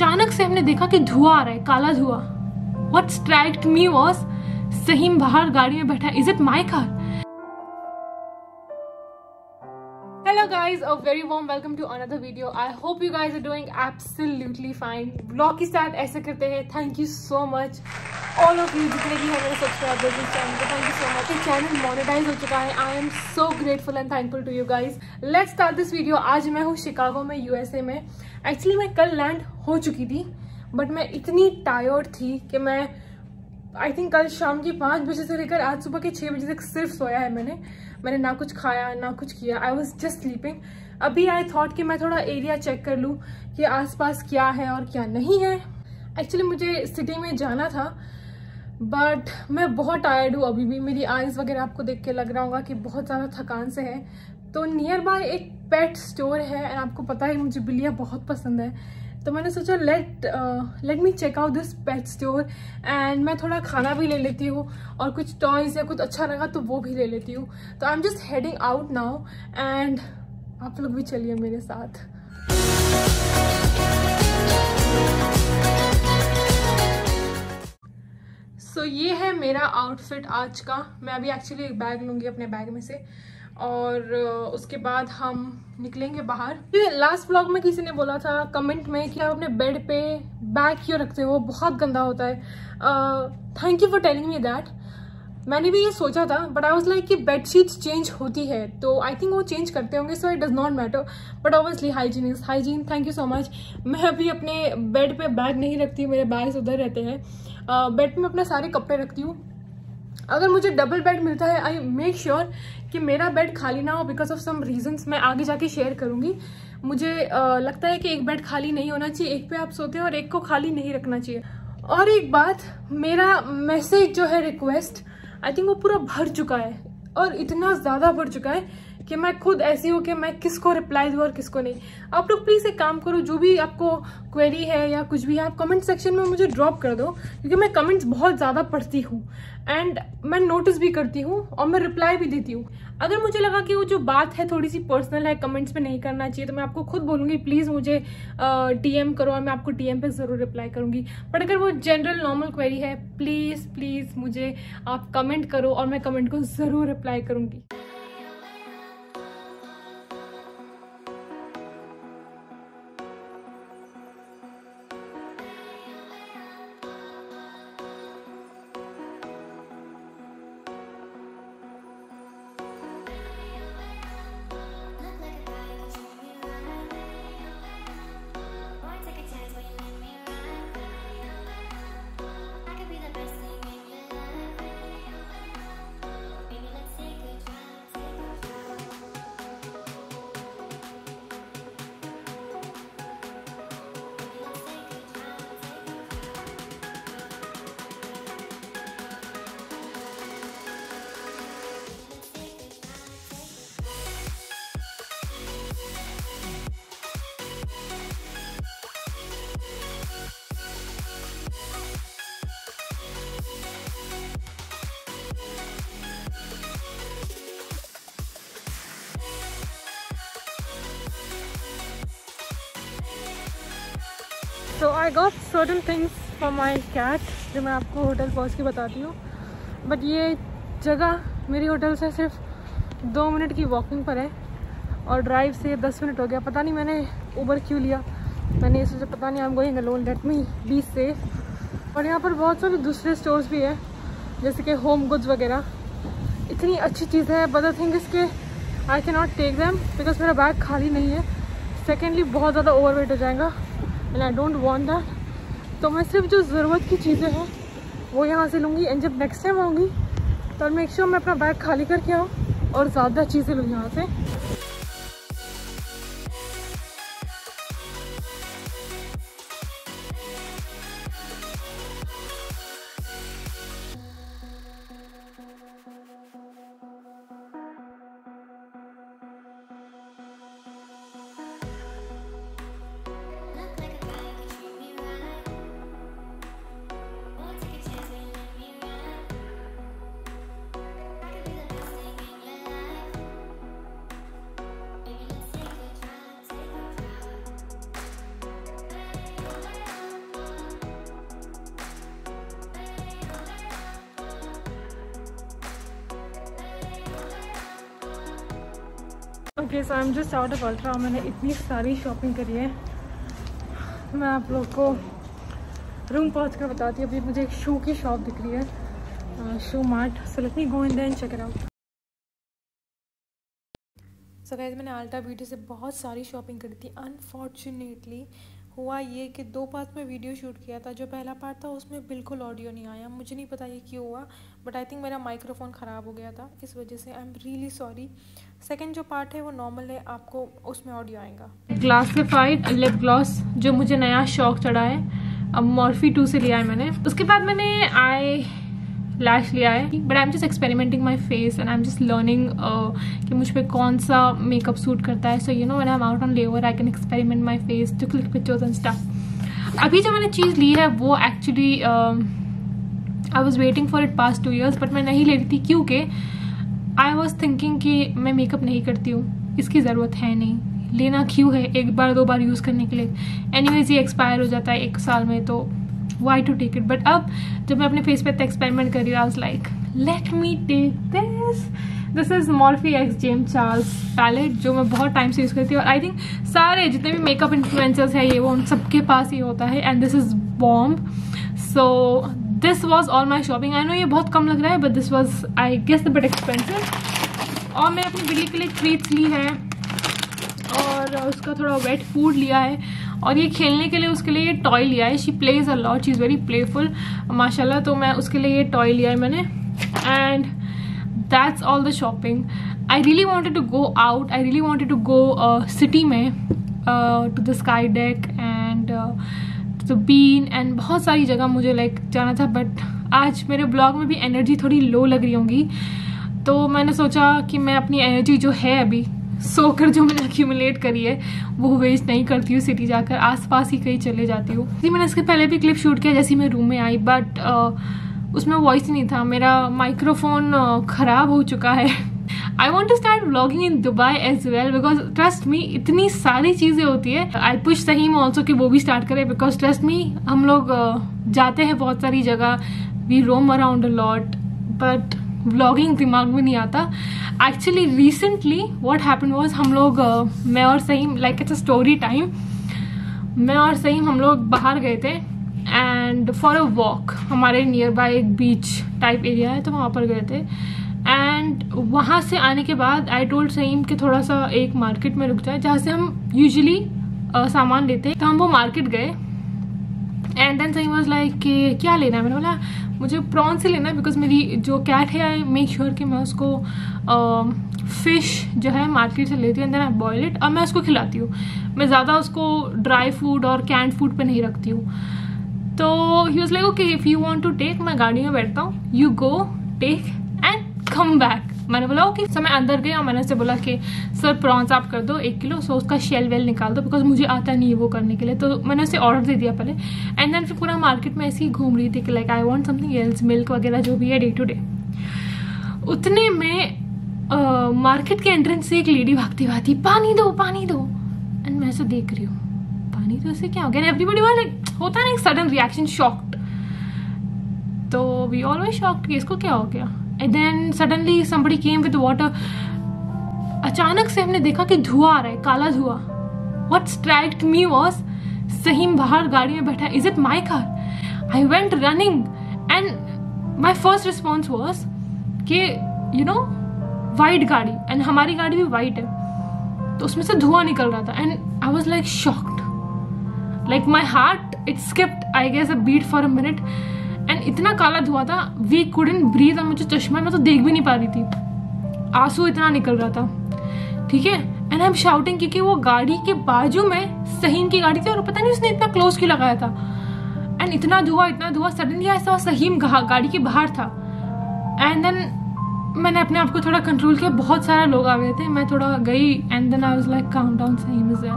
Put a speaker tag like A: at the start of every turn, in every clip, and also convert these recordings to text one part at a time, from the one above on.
A: अचानक से हमने देखा कि धुआं आ रहा है, काला धुआं। What struck me was सहीम बाहर गाड़ी में बैठा है। Is it my car? Hello guys, a very warm welcome to another video. I hope you guys are doing absolutely fine. Vlog की स्टार्ट ऐसे करते हैं। Thank you so much all of you जितने भी हैं मेरे सब्सक्राइबर्स इस channel पे। Thank you so much. ये चैनल मोनेटाइज हो चुका है। I am so grateful and thankful to you guys. Let's start this video. आज मैं हूँ शिकागो में, USA में। Actually मैं कल लैंड हो चुकी थी, बट मैं इतनी टायर्ड थी कि मैं आई थिंक कल शाम की 5 बजे से लेकर आज सुबह के 6 बजे तक सिर्फ सोया है मैंने ना कुछ खाया ना कुछ किया। I was just sleeping. अभी आई थॉट कि मैं थोड़ा एरिया चेक कर लूँ कि आसपास क्या है और क्या नहीं है। एक्चुअली मुझे सिटी में जाना था, बट मैं बहुत टायर्ड हूँ अभी भी। मेरी आईज वगैरह आपको देख के लग रहा होगा कि बहुत ज़्यादा थकान से है। तो नियर बाय एक पेट स्टोर है, एंड आपको पता है मुझे बिल्लियाँ बहुत पसंद है, तो मैंने सोचा let me check out this pet store, and मैं थोड़ा खाना भी ले लेती हूँ और कुछ टॉयज या कुछ अच्छा लगा तो वो भी ले लेती हूँ। तो आई am just heading out now, and आप लोग भी चलिए मेरे साथ। सो ये है मेरा आउटफिट आज का। मैं अभी एक्चुअली एक बैग लूँगी अपने बैग में से, और उसके बाद हम निकलेंगे बाहर। लास्ट व्लॉग में किसी ने बोला था कमेंट में कि आप अपने बेड पे बैग क्यों रखते हो, बहुत गंदा होता है। Thank you for telling me that. मैंने भी ये सोचा था, बट आई वाज लाइक कि बेड शीट्स चेंज होती है, तो आई थिंक वो चेंज करते होंगे, so it does not matter. But obviously hygiene is hygiene. Thank you so much. मैं अभी अपने बेड पे बैग नहीं रखती, मेरे बैग्स उधर रहते हैं। बेड पे मैं अपने सारे कपड़े रखती हूँ। अगर मुझे डबल बेड मिलता है, आई मेक श्योर कि मेरा बेड खाली ना हो बिकॉज ऑफ सम रीजंस। मैं आगे जाके शेयर करूंगी। मुझे लगता है कि एक बेड खाली नहीं होना चाहिए, एक पे आप सोते हैं और एक को खाली नहीं रखना चाहिए। और एक बात, मेरा मैसेज जो है रिक्वेस्ट, आई थिंक वो पूरा भर चुका है, और इतना ज़्यादा भर चुका है कि मैं खुद ऐसी हूँ कि मैं किसको रिप्लाई दूँ और किसको नहीं। आप लोग प्लीज़ एक काम करो, जो भी आपको क्वेरी है या कुछ भी है, आप कमेंट सेक्शन में मुझे ड्रॉप कर दो, क्योंकि मैं कमेंट्स बहुत ज़्यादा पढ़ती हूँ, एंड मैं नोटिस भी करती हूँ और मैं रिप्लाई भी देती हूँ। अगर मुझे लगा कि वो जो बात है थोड़ी सी पर्सनल है, कमेंट्स में नहीं करना चाहिए, तो मैं आपको खुद बोलूँगी प्लीज़ मुझे DM करो, और मैं आपको DM पे ज़रूर रिप्लाई करूँगी। बट अगर वो जनरल नॉर्मल क्वेरी है, प्लीज़ प्लीज़ मुझे आप कमेंट करो, और मैं कमेंट को ज़रूर रिप्लाई करूँगी। So I got certain things for my cat, जो मैं आपको होटल पहुँच के बताती हूँ। बट ये जगह मेरी होटल से सिर्फ 2 मिनट की वॉकिंग पर है, और ड्राइव से 10 मिनट हो गया। पता नहीं मैंने उबर क्यों लिया। मैंने ये सोचा पता नहीं, I am going alone, let me be safe. और यहाँ पर बहुत सारे दूसरे स्टोर्स भी है, जैसे कि होम गुड्स वगैरह। इतनी अच्छी चीज़ है, बट द थिंग इज के I can not take them because मेरा बैग खाली नहीं है। सेकेंडली बहुत ज़्यादा ओवरवेट हो जाएगा, and I don't want that. तो मैं सिर्फ जो ज़रूरत की चीज़ें हैं वो यहाँ से लूँगी, एंड जब नेक्स्ट टाइम आऊँगी तो मेक श्योर मैं अपना बैग खाली करके आऊँ और ज़्यादा चीज़ें लूँ यहाँ से। Okay so I am just out of ultra. मैंने इतनी सारी शॉपिंग करी है, मैं आप लोग को रूम पहुंच कर बताती हूँ। अभी मुझे एक शू की शॉप दिख रही है, Shoe Mart. So let me go in there and check it out. So guys, मैंने अल्ट्रा ब्यूटी से बहुत सारी शॉपिंग करी थी। अनफॉर्चुनेटली हुआ ये कि 2 पार्ट में वीडियो शूट किया था। जो पहला पार्ट था उसमें बिल्कुल ऑडियो नहीं आया। मुझे नहीं पता ये क्यों हुआ, बट आई थिंक मेरा माइक्रोफोन ख़राब हो गया था, इस वजह से। I am really sorry. Second जो पार्ट है वो नॉर्मल है, आपको उसमें ऑडियो आएगा। ग्लासिफाइड लिप ग्लॉस जो मुझे नया शौक चढ़ा है, अब मॉर्फी 2 से लिया है मैंने। उसके बाद मैंने आई लैश लिया है, but I am just experimenting my face and I am just learning कि मुझ पर कौन सा मेकअप सूट करता है। So you know when I am out on lever I can experiment my face to click pictures and stuff. अभी जो मैंने चीज़ ली है वो actually I was waiting for it past 2 years, but मैं नहीं ले रही थी क्योंकि आई वॉज थिंकिंग कि मैं मेकअप नहीं करती हूँ, इसकी ज़रूरत है नहीं, लेना क्यों है 1 बार 2 बार यूज़ करने के लिए। एनीवेज ये एक्सपायर हो जाता है 1 साल में, तो why to take it. But अब जब मैं अपने फेस पे एक्सपेरिमेंट कर रही हूँ, I was like let me take this is Morphe x James Charles palette, जो मैं बहुत टाइम से यूज़ करती हूँ। और आई थिंक सारे जितने भी मेकअप इन्फ्लुएंसर्स है ये वो उन सबके पास ये होता है, and this is bomb. So this was all my shopping. I know ये बहुत कम लग रहा है, but this was I guess the bit expensive. और मैं अपनी बिल्ली के लिए ट्रीट्स ली है और उसका थोड़ा वेट फूड लिया है, और ये खेलने के लिए उसके लिए ये टॉय लिया है। She plays a lot, she is very playful माशाल्लाह। तो मैं उसके लिए ये टॉय लिया है मैंने, and that's all the shopping. I really wanted to go out, I really wanted to go city में to the Skydeck and to the Bean एंड बहुत सारी जगह मुझे लाइक जाना था, बट आज मेरे ब्लॉग में भी एनर्जी थोड़ी लो लग रही होंगी, तो मैंने सोचा कि मैं अपनी एनर्जी जो है अभी सोकर जो मैंने एक्यूमुलेट करी है वो वेस्ट नहीं करती हूँ, सिटी जाकर आसपास ही कहीं चले जाती हूँ। मैंने इसके पहले भी क्लिप शूट किया जैसे मैं रूम में आई, बट उसमें वॉइस ही नहीं था, मेरा माइक्रोफोन ख़राब हो चुका है। I want to start vlogging in Dubai as well, because trust me इतनी सारी चीज़ें होती है। आई पुश सहीम ऑल्सो कि वो भी स्टार्ट करे, बिकॉज ट्रस्ट मी हम लोग जाते हैं बहुत सारी जगह, we roam around a lot, but vlogging दिमाग में नहीं आता। Actually recently what happened was, हम लोग मैं और Saheem, like it's a story time, मैं और सहीम हम लोग बाहर गए थे एंड फॉर अ वॉक। हमारे नियर बाय एक बीच टाइप एरिया है, तो वहाँ पर गए थे। एंड वहाँ से आने के बाद आई टोल्ड सहीम कि थोड़ा सा एक मार्केट में रुक जाए जहाँ से हम यूजुअली सामान लेते हैं। तो हम वो मार्केट गए एंड देन सहीम वाज लाइक कि क्या लेना है। मैंने बोला मुझे प्रॉन्स ही लेना है, बिकॉज मेरी जो कैट है आई मेक श्योर कि मैं उसको फिश जो है मार्केट से लेती हूँ and then I boil it, और मैं उसको खिलाती हूँ। मैं ज़्यादा उसको ड्राई फूड और कैंड फूड पे नहीं रखती हूँ। तो he was like okay if you want to take, मैं गाड़ी में बैठता हूँ, you go take and come back. मैंने बोला ओके। सो मैं अंदर गई और मैंने उससे बोला कि सर प्रॉन्स आप कर दो 1 किलो, सो उसका शेल वेल निकाल दो, बिकॉज मुझे आता नहीं है वो करने के लिए। तो मैंने उसे ऑर्डर दे दिया पहले, एंड देन फिर पूरा मार्केट में ऐसे ही घूम रही थी कि like I want something else, milk वगैरह जो भी है डे टू डे। उतने में मार्केट के एंट्रेंस से एक लेडी भागती भागती पानी दो पानी दो, एंड मैं ऐसे देख रही हूँ पानी तो ऐसे क्या हो गया। एवरीबॉडी वाज लाइक, होता है ना एक सडन रिएक्शन, शॉक्ड। तो वी ऑलवेज शॉक्ड कि इसको क्या हो गया। And then suddenly somebody came with water. अचानक से हमने देखा कि धुआं आ रहा है, काला धुआं। व्हाट स्ट्राइक्ड मी वाज सहीम बाहर गाड़ी में बैठा है, is it my car? I went running and my first response was कि यू नो वाइट गाड़ी, एंड हमारी गाड़ी भी वाइट है, तो उसमें से धुआं निकल रहा था। And I was like shocked, like my heart it skipped I guess a beat for a minute. And इतना काला धुआं था, वी कुडंट ब्रीथ, और मुझे चश्मा, मैं तो देख भी नहीं पा रही थी, आंसू इतना निकल रहा था, ठीक है। एंड आई एम शाउटिंग क्योंकि वो गाड़ी के बाजू में सहीम की गाड़ी थी, और पता नहीं उसने इतना क्लोज क्यों लगाया था। एंड इतना धुआं सडनली ऐसा सहीम गाड़ी के बाहर था। एंड देन मैंने अपने आप को थोड़ा कंट्रोल किया, बहुत सारे लोग आ गए थे, मैं थोड़ा गई, and then I was like calm down, Saheem is there,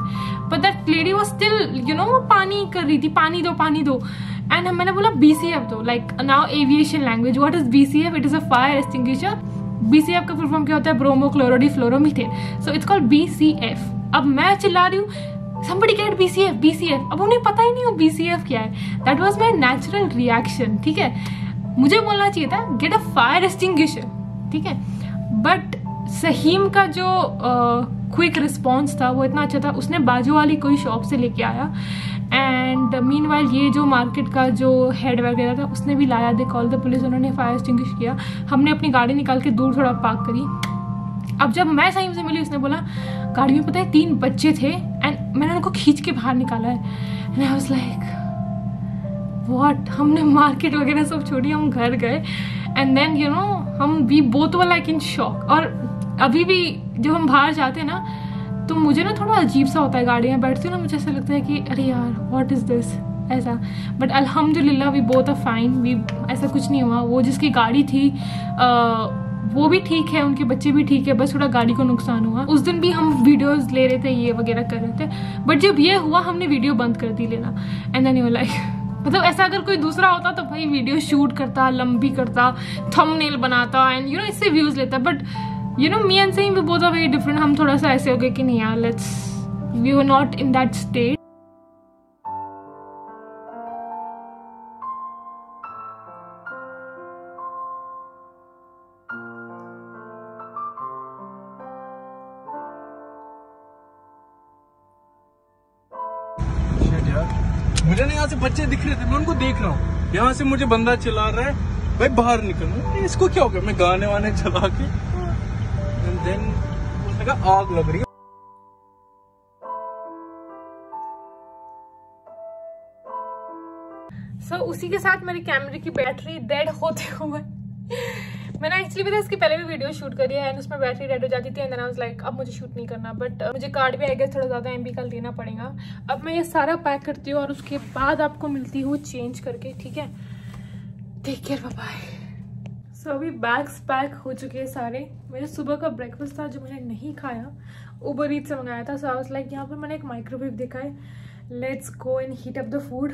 A: but that lady was still you know वो पानी कर रही थी, पानी दो पानी दो। एंड मैंने बोला BCF दो, like now aviation language, what is BCF? It is a fire extinguisher. BCF का फुल फॉर्म क्या होता है? Bromochlorodifluoromethane, so it's called BCF। अब मैं चिल्ला रही हूँ somebody get BCF BCF, अब उन्हें पता ही नहीं हो BCF क्या है। That was my natural reaction, ठीक है। मुझे बोलना चाहिए था गेट अ फायर एक्सटिंग्विशर, ठीक है, बट सहीम का जो क्विक रिस्पॉन्स था वो इतना अच्छा था, उसने बाजू वाली कोई शॉप से लेके आया। एंड मीनवाइल ये जो मार्केट का जो हेड वगैरह था उसने भी लाया, दे कॉल द पुलिस, उन्होंने फायर एक्सटिंग्विश किया। हमने अपनी गाड़ी निकाल के दूर थोड़ा पार्क करी। अब जब मैं सही से मिली, उसने बोला गाड़ी में पता है 3 बच्चे थे एंड मैंने उनको खींच के बाहर निकाला है। And I was like what. हमने मार्केट वगैरह सब छोड़ी, हम घर गए एंड देन यू नो हम we both were like in shock. और अभी भी जब हम बाहर जाते हैं ना तो मुझे ना थोड़ा अजीब सा होता है, गाड़ी में बैठती हूँ ना, मुझे ऐसा लगता है कि अरे यार व्हाट इज दिस ऐसा। बट अल्हम्दुलिल्लाह we both are fine, we ऐसा कुछ नहीं हुआ। वो जिसकी गाड़ी थी वो भी ठीक है, उनके बच्चे भी ठीक है, बस थोड़ा गाड़ी को नुकसान हुआ। उस दिन भी हम वीडियोस ले रहे थे, ये वगैरह कर रहे थे, बट जब ये हुआ हमने वीडियो बंद कर दी लेना। एंड देन यू लाइक मतलब ऐसा अगर कोई दूसरा होता तो भाई वीडियो शूट करता, लंबी करता, थंबनेल बनाता एंड यू नो इससे व्यूज लेता। But you know me and Sam we both are very different. हम थोड़ा सा ऐसे हो गए कि नहीं यार let's, we were not in that state.
B: मुझे ना यहाँ से बच्चे दिख रहे थे, मैं उनको देख रहा हूँ, यहाँ से मुझे बंदा चिल्ला रहा है भाई बाहर निकल। इसको क्या हो गया? मैं गाने वाने चला के एंड देन उसने कहा आग लग रही है।
A: सो उसी के साथ मेरे कैमरे की बैटरी डेड होते हुए मैंने एक्चुअली पता इसके पहले भी वीडियो शूट करी है एंड उसमें बैटरी डेड हो जाती थी and then I was like अब मुझे शूट नहीं करना। बट मुझे कार्ड भी आई गेस थोड़ा ज़्यादा MB का लेना पड़ेगा। अब मैं ये सारा पैक करती हूँ और उसके बाद आपको मिलती हूँ चेंज करके, ठीक है? Take care, bye bye. So अभी बैग्स पैक हो चुके हैं सारे। मेरे सुबह का ब्रेकफास्ट था जो मैंने नहीं खाया, उबर ईट से मंगाया था। सो आई वाज लाइक यहाँ पर मैंने एक माइक्रोवेव देखा है, let's go and heat up the food.